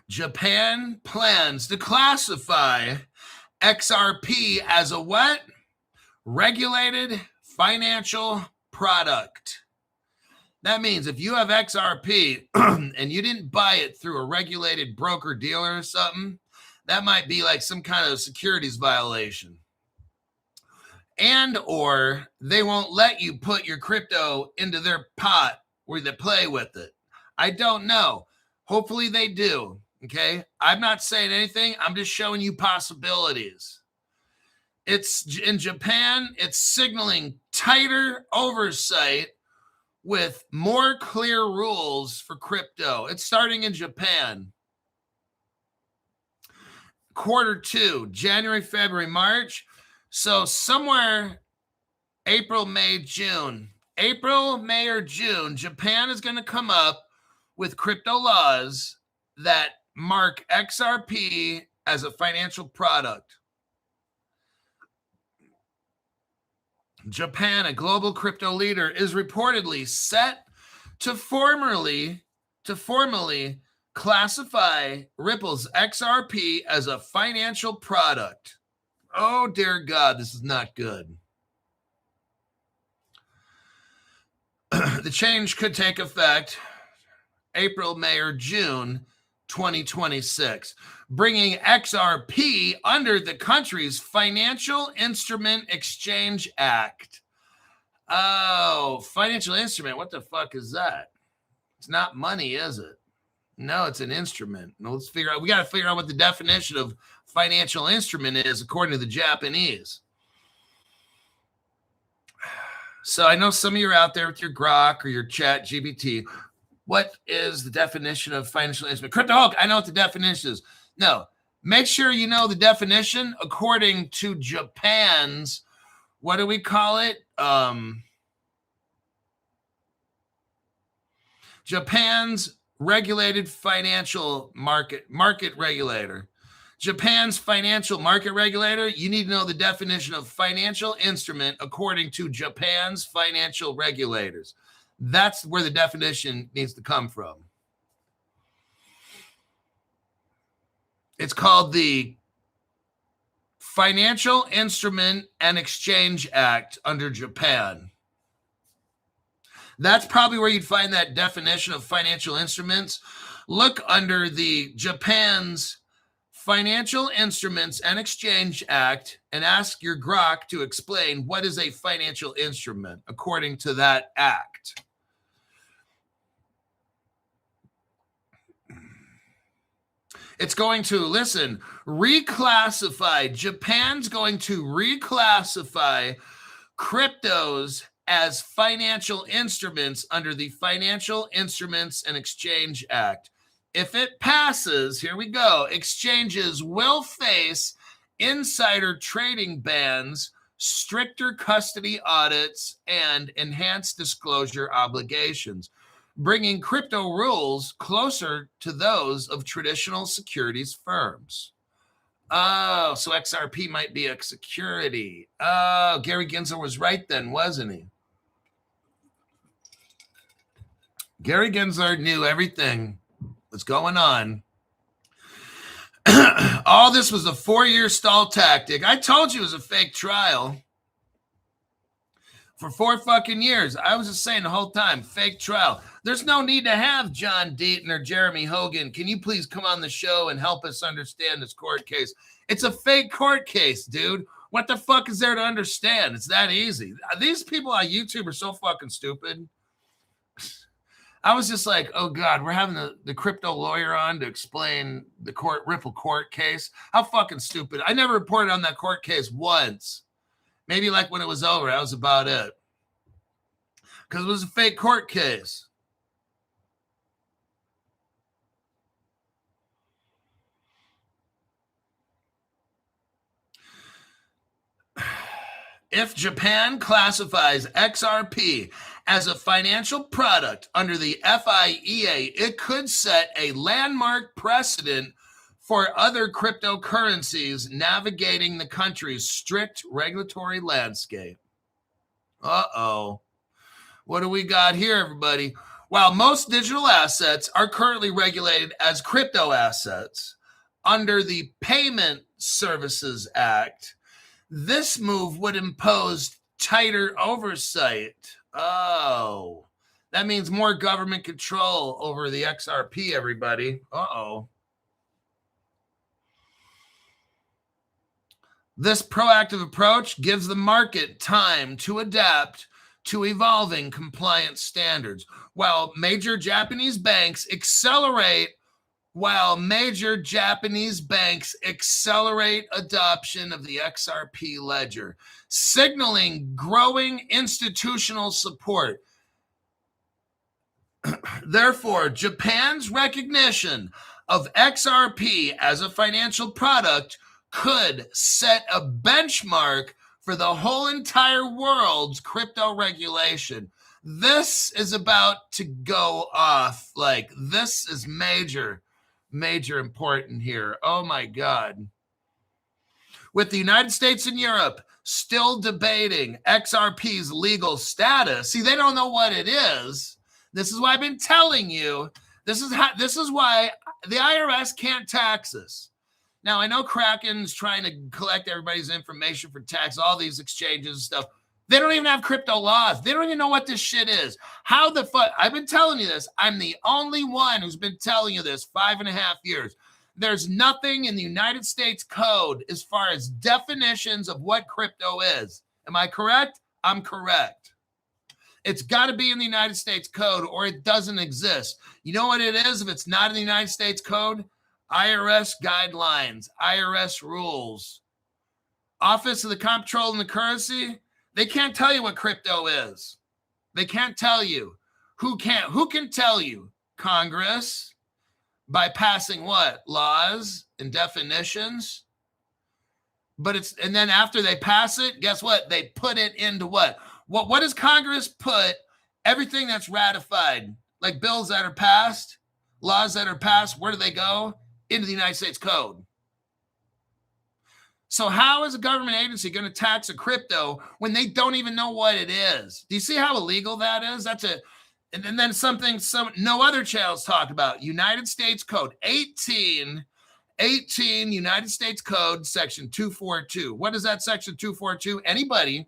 Japan plans to classify XRP as a what? Regulated financial product. That means if you have XRP and you didn't buy it through a regulated broker dealer or something, that might be like some kind of securities violation. And or they won't let you put your crypto into their pot where they play with it. I don't know. Hopefully they do. Okay. I'm not saying anything. I'm just showing you possibilities. It's in Japan. It's signaling tighter oversight with more clear rules for crypto. It's starting in Japan. Q2, January, February, March. So somewhere April, May, June. April, May, or June, Japan is going to come up with crypto laws that mark XRP as a financial product. Japan, a global crypto leader, is reportedly set to formally classify Ripple's XRP as a financial product. Oh, dear God, this is not good. The change could take effect April, May, or June 2026, bringing XRP under the country's Financial Instrument Exchange Act. Oh, financial instrument. What the fuck is that? It's not money, is it? No, it's an instrument. Now let's figure out. We got to figure out what the definition of financial instrument is according to the Japanese. So I know some of you are out there with your Grok or your Chat GPT. What is the definition of financial instrument? Cryptoholic, I know what the definition is. No, make sure you know the definition according to Japan's, what do we call it? Japan's regulated financial market regulator. Japan's financial market regulator, you need to know the definition of financial instrument according to Japan's financial regulators. That's where the definition needs to come from. It's called the Financial Instrument and Exchange Act under Japan. That's probably where you'd find that definition of financial instruments. Look under the Japan's Financial Instruments and Exchange Act and ask your grok to explain what is a financial instrument according to that act. It's going to, listen, reclassify. Japan's going to reclassify cryptos as financial instruments under the Financial Instruments and Exchange Act. If it passes, here we go, exchanges will face insider trading bans, stricter custody audits, and enhanced disclosure obligations, bringing crypto rules closer to those of traditional securities firms. Oh, so XRP might be a security. Oh, Gary Gensler was right then, wasn't he? Gary Gensler knew everything that's going on. All this was a 4-year stall tactic. I told you it was a fake trial. For 4 fucking years. I was just saying the whole time, fake trial. There's no need to have John Deaton or Jeremy Hogan. Can you please come on the show and help us understand this court case? It's a fake court case, dude. What the fuck is there to understand? It's that easy. These people on YouTube are so fucking stupid. I was just like, oh God, we're having the crypto lawyer on to explain the Ripple court case. How fucking stupid. I never reported on that court case once. Maybe like when it was over, that was about it. Because it was a fake court case. If Japan classifies XRP as a financial product under the FIEA, it could set a landmark precedent for other cryptocurrencies navigating the country's strict regulatory landscape. Uh-oh. What do we got here, everybody? While most digital assets are currently regulated as crypto assets under the Payment Services Act, this move would impose tighter oversight. Oh, that means more government control over the XRP, everybody. Uh-oh. This proactive approach gives the market time to adapt to evolving compliance standards, while major Japanese banks accelerate adoption of the XRP ledger, signaling growing institutional support. Therefore, Japan's recognition of XRP as a financial product could set a benchmark for the whole entire world's crypto regulation. This is about to go off. Like, this is major important here. Oh my God. With the United States and Europe still debating XRP's legal status. See, they don't know what it is. This is why I've been telling you. This is why the IRS can't tax us. Now, I know Kraken's trying to collect everybody's information for tax, all these exchanges and stuff. They don't even have crypto laws. They don't even know what this shit is. How the fuck? I've been telling you this. I'm the only one who's been telling you this 5.5 years. There's nothing in the United States Code as far as definitions of what crypto is. Am I correct? I'm correct. It's got to be in the United States Code or it doesn't exist. You know what it is if it's not in the United States Code? IRS guidelines, IRS rules. Office of the Comptroller and the Currency, they can't tell you what crypto is. They can't tell you. Who can? Who can tell you? Congress, by passing what? Laws and definitions. And then after they pass it, guess what? They put it into what? What does Congress put? Everything that's ratified, like bills that are passed, laws that are passed, where do they go? Into the United States Code. So how is a government agency going to tax a crypto when they don't even know what it is? Do you see how illegal that is? And then something no other channels talk about. United States Code 18 United States Code section 242. What is that section 242? Anybody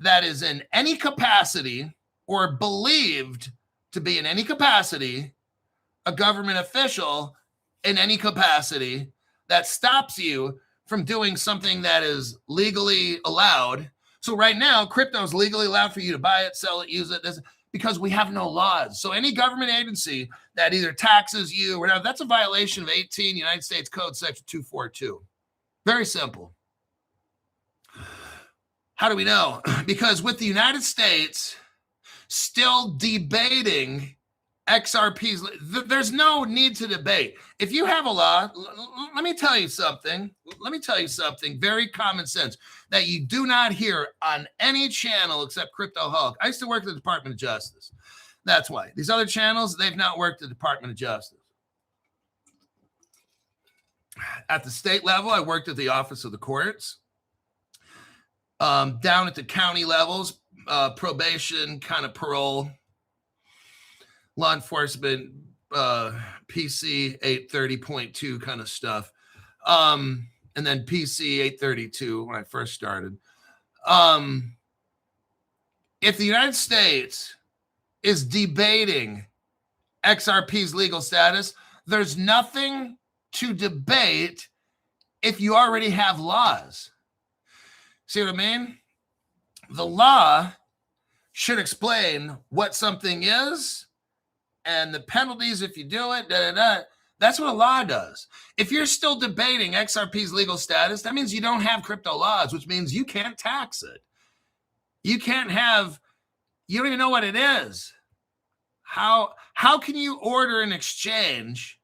that is in any capacity or believed to be in any capacity, a government official in any capacity that stops you from doing something that is legally allowed. So right now, crypto is legally allowed for you to buy it, sell it, use it, because we have no laws. So any government agency that either taxes you or whatever, that's a violation of 18 United States Code section 242. Very simple. How do we know? Because with the United States still debating XRPs, there's no need to debate. If you have a law, let me tell you something. Very common sense that you do not hear on any channel except Crypto Hulk. I used to work at the Department of Justice. That's why. These other channels, they've not worked at the Department of Justice. At the state level, I worked at the Office of the Courts. Down at the county levels, probation, kind of parole, law enforcement, PC 830.2 kind of stuff. And then PC 832 when I first started. If the United States is debating XRP's legal status, there's nothing to debate if you already have laws. See what I mean? The law should explain what something is and the penalties if you do it, That's what a law does. If you're still debating XRP's legal status, that means you don't have crypto laws, which means you can't tax it. You don't even know what it is. How can you order an exchange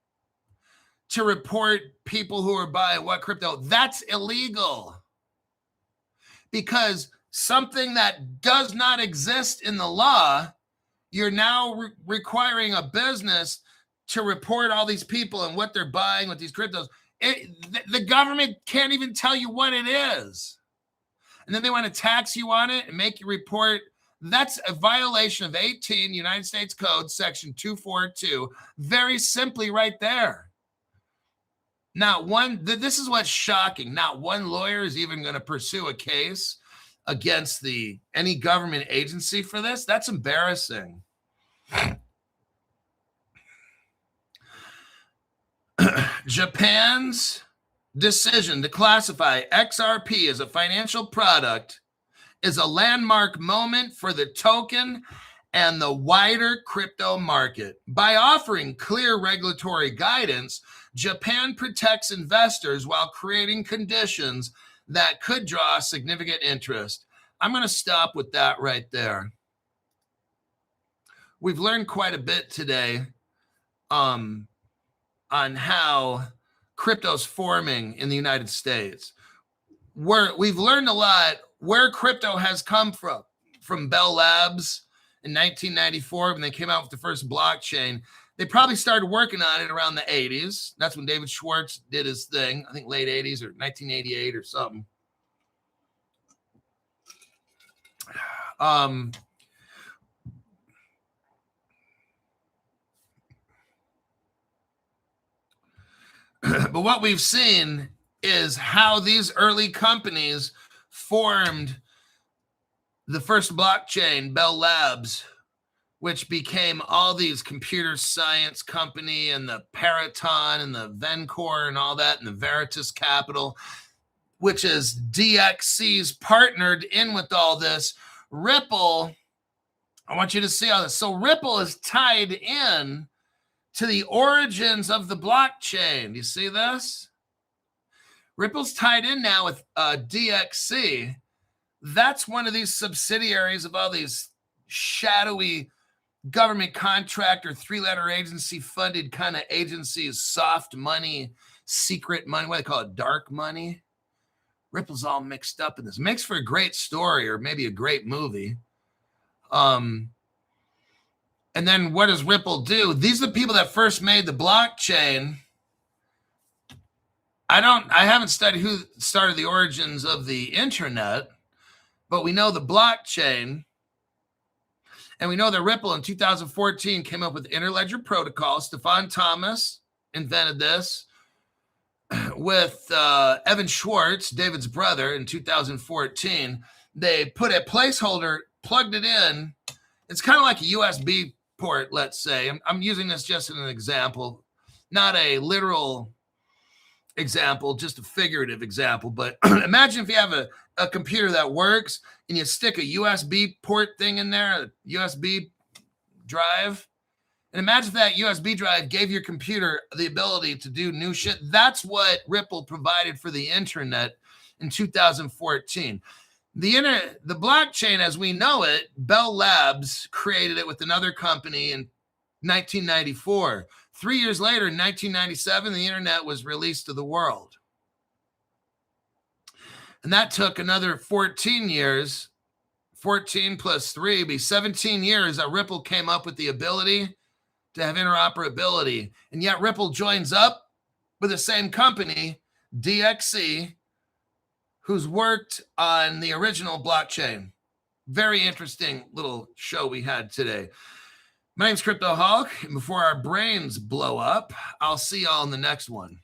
to report people who are buying what crypto? That's illegal. Because something that does not exist in the law, you're now requiring a business to report all these people and what they're buying with these cryptos. The government can't even tell you what it is. And then they want to tax you on it and make you report. That's a violation of 18 United States Code, section 242. Very simply right there. This is what's shocking. Not one lawyer is even going to pursue a case against any government agency for this. That's embarrassing. Japan's decision to classify XRP as a financial product is a landmark moment for the token and the wider crypto market. By offering clear regulatory guidance, Japan protects investors while creating conditions that could draw significant interest. I'm going to stop with that right there. We've learned quite a bit today on how crypto's forming in the United States. We've learned a lot where crypto has come from Bell Labs in 1994 when they came out with the first blockchain. They probably started working on it around the 80s. That's when David Schwartz did his thing, I think late 80s or 1988 or something. But what we've seen is how these early companies formed the first blockchain, Bell Labs, which became all these computer science company and the Paraton and the Vencor and all that and the Veritas Capital, which is DXC's partnered in with all this. Ripple, I want you to see all this. So Ripple is tied in to the origins of the blockchain. Do you see this? Ripple's tied in now with DXC. That's one of these subsidiaries of all these shadowy government contractor, three-letter agency funded kind of agencies, soft money, secret money, what do they call it, dark money. Ripple's all mixed up in this. Makes for a great story or maybe a great movie. And then what does Ripple do? These are the people that first made the blockchain. I haven't studied who started the origins of the internet, but we know the blockchain, and we know that Ripple in 2014 came up with interledger protocol. Stefan Thomas invented this with Evan Schwartz, David's brother, in 2014. They put a placeholder, plugged it in. It's kind of like a USB port, let's say. I'm using this just as an example, not a literal example, just a figurative example. But imagine if you have a computer that works and you stick a USB port thing in there, a USB drive. And imagine if that USB drive gave your computer the ability to do new shit. That's what Ripple provided for the internet in 2014. The blockchain as we know it, Bell Labs created it with another company in 1994. 3 years later, in 1997, the internet was released to the world. And that took another 14 years. 14 plus 3 would be 17 years that Ripple came up with the ability to have interoperability. And yet Ripple joins up with the same company, DXC, who's worked on the original blockchain. Very interesting little show we had today. My name's Crypto Hulk, and before our brains blow up, I'll see y'all in the next one.